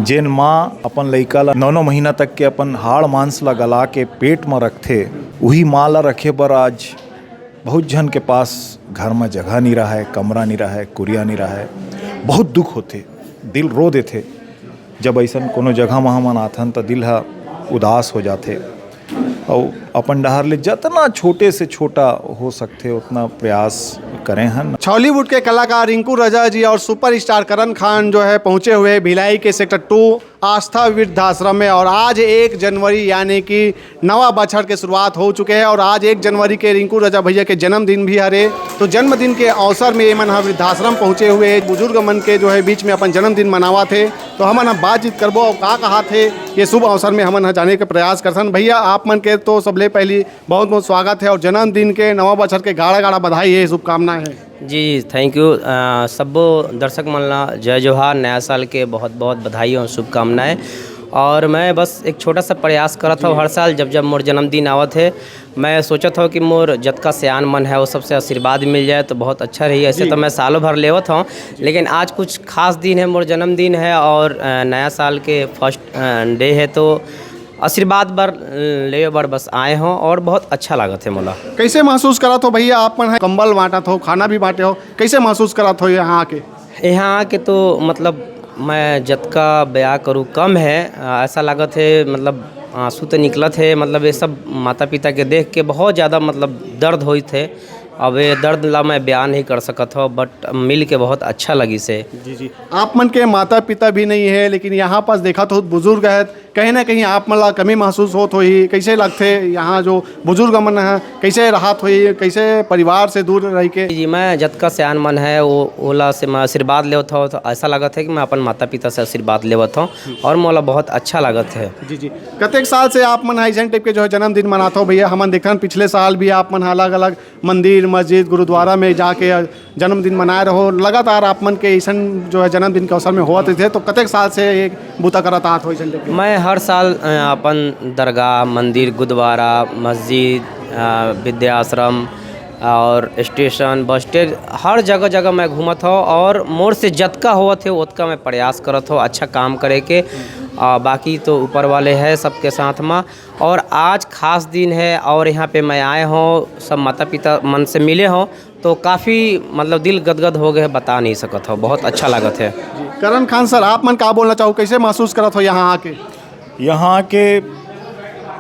जेन माँ अपन लइका ला 9-9 महीना तक के अपन हाड़ मांस ला गला के पेट में रखथे, वही माँ ला रखे बर आज बहुत जन के पास घर में जगह नहीं रहा है, कमरा नहीं रहा है, कुरिया नहीं रहा है। बहुत दुख होते, दिल रो देथे। जब ऐसा कोनो जगह में हमन आथन तो दिल हा उदास हो जाते और अपन डहर ले जितना छोटे से छोटा हो सकते उतना प्रयास करें हन। बॉलीवुड के कलाकार रिंकू रजा जी और सुपरस्टार करण खान जो है पहुंचे हुए भिलाई के सेक्टर 2 आस्था वृद्धाश्रम में। और आज 1 जनवरी यानी कि नवा बछड़ के शुरुआत हो चुके हैं और आज 1 जनवरी के रिंकू रजा भैया के जन्मदिन भी हरे। तो जन्मदिन के अवसर में मन वृद्धाश्रम पहुंचे हुए बुजुर्ग मन के जो है बीच में अपन जन्मदिन मनावा थे। तो हमन बातचीत करबो और का कहा थे ये शुभ अवसर में हमन जाने के प्रयास करथन। भैया आप मन के तो सबले पहली बहुत बहुत स्वागत है और जन्मदिन के नवा बछड़ के गाढ़ा गाढ़ा बधाई है, शुभकामनाएं है जी। Thank you. सबो दर्शक मन ला जय जोहार, नया साल के बहुत बहुत बधाई और शुभकामनाएं। और मैं बस एक छोटा सा प्रयास करत हूँ हर साल जब मोर जन्मदिन आवत है, मैं सोचत हूँ कि मोर जतका सियान मन है वो सबसे आशीर्वाद मिल जाए तो बहुत अच्छा रही। ऐसे तो मैं सालों भर लेवत हूँ, लेकिन आज कुछ खास दिन है, मोर जन्मदिन है और नया साल के फर्स्ट डे है तो आशीर्वाद बर ले बर बस आए हों और बहुत अच्छा लागत है मोला। कैसे महसूस करत हो भैया आप मन कंबल बांटत हो, खाना भी बांटे हो, कैसे महसूस करत हो यहाँ आके? यहाँ आके तो मतलब मैं जतका बया करूँ कम है, ऐसा लागत है मतलब आंसू तो निकलत है। मतलब ये सब माता पिता के देख के बहुत ज़्यादा मतलब दर्द होई थे। अब ये दर्द ला मैं बयान नहीं कर सकत हो, बट मिल के बहुत अच्छा लगी से। जी। आप मन के माता पिता भी नहीं है लेकिन यहाँ पास देखा तो बुजुर्ग है, कहीं ना कहीं आप मन ला कमी महसूस होत होई, कैसे लगते यहाँ जो बुजुर्ग मन है कैसे राहत हुई, कैसे परिवार से दूर रह के? जी, मैं जतका सियान मन है वो ओला से मैं आशीर्वाद लेवत हूँ तो ऐसा लागत है कि मैं अपन माता पिता से आशीर्वाद लेवत हूँ और मोला बहुत अच्छा लागत है। जी। कतेक साल से आप मन ऐसा टाइप के जो है जन्मदिन मनाते हो भैया? हमन देखन पिछले साल भी आप मन अलग अलग मंदिर मस्जिद गुरुद्वारा में जाके जन्मदिन मनाए रहो, लगातार आप मन के ऐसा जो है जन्मदिन के अवसर में होते थे। तो कतेक साल से एक बूता करत आत हो? मैं हर साल अपन दरगाह मंदिर गुरुद्वारा मस्जिद विद्याश्रम और स्टेशन बस स्टैंड हर जगह जगह मैं घूमत हो और मोर से जतका होत है उतका मैं प्रयास करत हो अच्छा काम करे के। बाकी तो ऊपर वाले हैं सबके साथ में। और आज खास दिन है और यहाँ पे मैं आए हूँ, सब माता पिता मन से मिले हों तो काफ़ी मतलब दिल गदगद हो गए, बता नहीं सकत हो, बहुत अच्छा लागत है। करण खान सर आप मन का बोलना चाहो, कैसे महसूस करत हो यहाँ आके? यहाँ के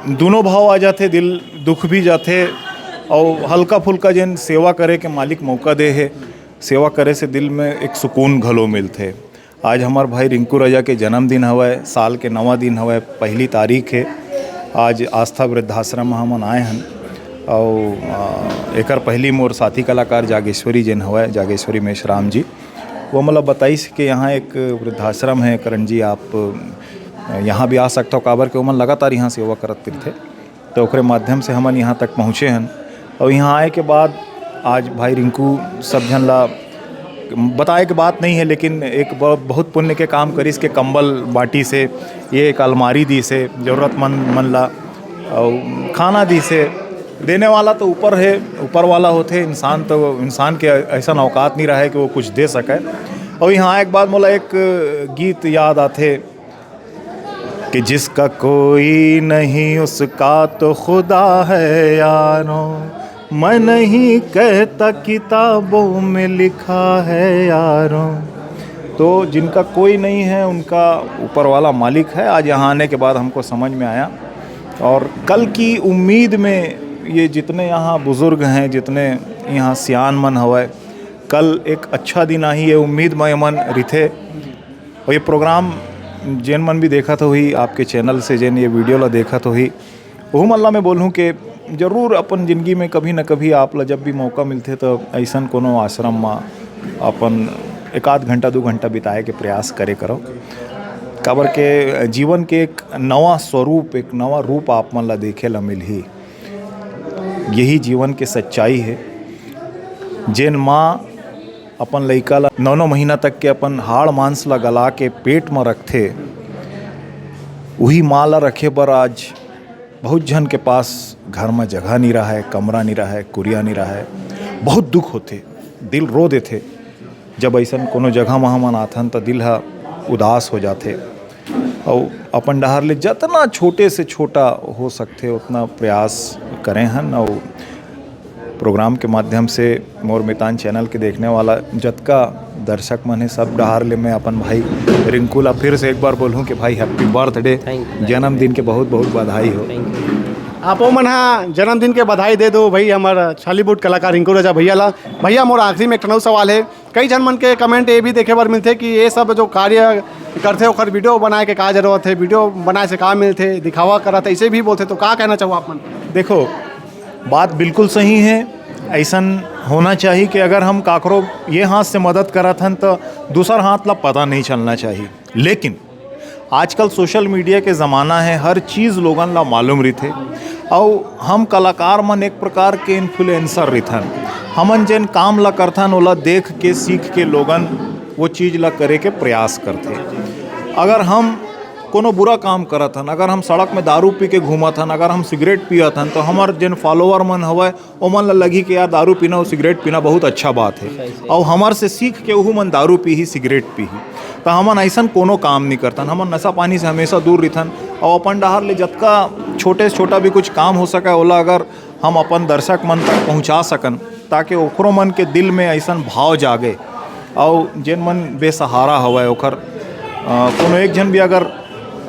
दोनों भाव आ जाते, दिल दुख भी जाते और हल्का फुल्का जन सेवा करे के मालिक मौका दे है, सेवा करे से दिल में एक सुकून घलो मिलते। आज हमार भाई रिंकू रजा के जन्मदिन हवै, साल के नवा दिन हवै, 1 तारीख है। आज आस्था वृद्धाश्रम में हमन आए हन और एकर पहली मोर साथी कलाकार जागेश्वरी जन हवै, जागेश्वरी मेश्राम जी, वो मतलब बताइस कि यहाँ एक वृद्धाश्रम है करण जी, आप यहाँ भी आ सकते हो काबर के उमन लगातार यहाँ सेवा करत थे। तो ओकरे माध्यम से हमन यहाँ तक पहुँचे हन और यहाँ आए के बाद आज भाई रिंकू सब जन ला बताए के बात नहीं है लेकिन एक बहुत पुण्य के काम करिस के कंबल बाटी से, ये एक अलमारी दी से ज़रूरतमंद मन ला और खाना दी से। देने वाला तो ऊपर है, ऊपर वाला होते, इंसान तो इंसान के ऐसा औकात नहीं रहा है कि वो कुछ दे सके। और यहाँ एक बात मोला एक गीत याद आते कि जिसका कोई नहीं उसका तो खुदा है यारों, मैं नहीं कहता किताबों में लिखा है यारों। तो जिनका कोई नहीं है उनका ऊपर वाला मालिक है। आज यहाँ आने के बाद हमको समझ में आया और कल की उम्मीद में ये जितने यहाँ बुज़ुर्ग हैं, जितने यहाँ सियान मन हवै, कल एक अच्छा दिन आई ये उम्मीद में मन रिथे। और ये प्रोग्राम जैन मन भी देखा तो ही आपके चैनल से जैन ये वीडियो ला देखा तो ही वो मल्ला मैं बोलूँ कि ज़रूर अपन ज़िंदगी में कभी न कभी आप ला जब भी मौका मिलते तो ऐसा कोनो आश्रम में अपन 1 घंटा 2 घंटा बिताए के प्रयास करे करो। काबर के जीवन के एक नवा स्वरूप, एक नवा रूप आप मन ला देखे ला मिलही। यही जीवन के सच्चाई है। जेन माँ अपन लइका ला 9-9 महीना तक के अपन हाड़ मांस ला गला के पेट में रखथे, वही माँ ला रखे बर आज बहुत जन के पास घर में जगह नहीं रहा है, कमरा नहीं रहा है, कुरिया नहीं रहा है। बहुत दुख होते, दिल रो देते। जब ऐसा कोनो जगह में हमन आथन तो दिल हा उदास हो जाते और अपन डहर ले जितना छोटे से छोटा हो सकते उतना प्रयास करें हन। और प्रोग्राम के माध्यम से मोर मैदान चैनल के देखने वाला जतका दर्शक मन है सब डहार ले मैं अपन भाई रिंकू ला फिर से एक बार बोलूँ कि भाई हैप्पी बर्थडे, जन्मदिन के बहुत बहुत बधाई हो। आपो मन हा जन्मदिन के बधाई दे दो भाई हमारा छालीवुड कलाकार रिंकू रजा भैया ला। भैया मोर आखिरी में एक ठनऊ सवाल है, कई जन मन के कमेंट ये भी देखे बर मिलते कि ये सब जो कार्य करते ओकर वीडियो बनाए के का जरूरत है, वीडियो बनाए से का मिलते, दिखावा करत ऐसे भी बोलते, तो का कहना चाहो आप मन? देखो बात बिल्कुल सही है, ऐसन होना चाहिए कि अगर हम काकरो ये हाथ से मदद करत हन तो दूसर हाथ ला पता नहीं चलना चाहिए। लेकिन आजकल सोशल मीडिया के ज़माना है, हर चीज़ लोगन ला मालूम रहते और हम कलाकार मन एक प्रकार के इन्फ्लुएंसर रहथन। हमन जिन काम ला करथन ओला देख के सीख के लोगन वो चीज़ ला करे के प्रयास करते। अगर हम कोनो बुरा काम करत हन, अगर हम सड़क में दारू पी के घूमत हन, अगर हम सिगरेट पियत हन, तो हमार जिन फॉलोअर मन हवय ओ मन ला लगी कि यार दारू पीना और सिगरेट पीना बहुत अच्छा बात है और हमार से सीख के वहू मन दारू पी ही सिगरेट पी ही। तो हमन ऐसा कोनो काम नहीं करतन, हमन नशा पानी से हमेशा दूर रहथन और अपन डहार ले जतका छोटे से छोटा भी कुछ काम हो सके ओला अगर हम अपन दर्शक मन तक पहुँचा सकन ताकि ओकरो मन के दिल में ऐसा भाव जागे और जिन मन बेसहारा हवय ओकर कोनो एक जन भी अगर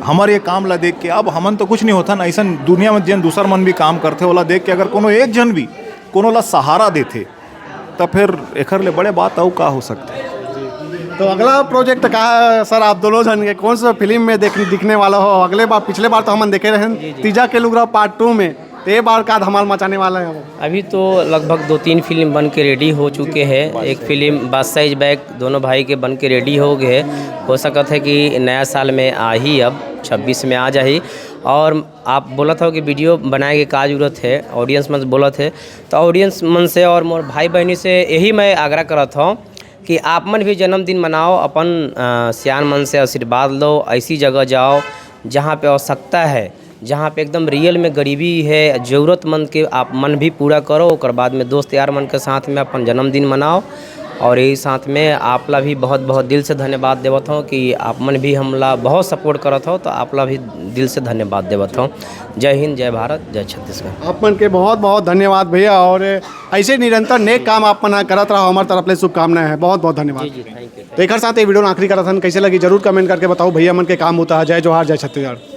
हमारे ये काम ला देख के, अब हमन तो कुछ नहीं होता ना, ऐसा दुनिया में जिन दूसर मन भी काम करते ओला देख के अगर कोनो एक जन भी कोनो ला सहारा देते तो फिर एकर ले बड़े बात आऊ का हो सकता है। तो अगला प्रोजेक्ट का है सर, आप दोनों जन के कौन सा फिल्म में दिखने वाला हो? अगले बार पिछले बार तो हम देखे रहे तीजा के लुगरा पार्ट 2 में, तो ये बार का धमाल मचाने वाला है? अभी तो लगभग 2-3 फिल्म बन के रेडी हो चुके हैं। एक फिल्म बादशाह इज बैक दोनों भाई के बन के रेडी हो गए। हो सकता है कि नया साल में आ ही, अब 26 में आ जाही। और आप बोला था कि वीडियो बनाए के का जरूरत है, ऑडियंस मन बोला थे, तो ऑडियंस मन से और मोर भाई बहनी से यही मैं आग्रह करता हूँ कि आप मन भी जन्मदिन मनाओ, अपन सियान मन से आशीर्वाद लो, ऐसी जगह जाओ जहाँ पे आवश्यकता है, जहाँ पे एकदम रियल में गरीबी है, ज़रूरतमंद के आप मन भी पूरा करो। और बाद में दोस्त यार मन के साथ में अपन जन्मदिन मनाओ। और यही साथ में आप ला भी बहुत बहुत दिल से धन्यवाद देवत हूँ कि आप मन भी हमला बहुत सपोर्ट करत हो, तो आप ला भी दिल से धन्यवाद देवत हूँ। जय हिंद, जय भारत, जय छत्तीसगढ़। आप मन के बहुत बहुत धन्यवाद भैया, और ऐसे निरंतर नेक काम आप मन करत रहो, हमारे तरफ से शुभकामनाएं हैं। बहुत बहुत धन्यवाद। जी थैंक यू। तो एक साथ ये वीडियो आखिरी करत हन, कैसे लगी जरूर कमेंट करके बताओ। भैया मन के काम होता है। जय जोहार, जय छत्तीसगढ़।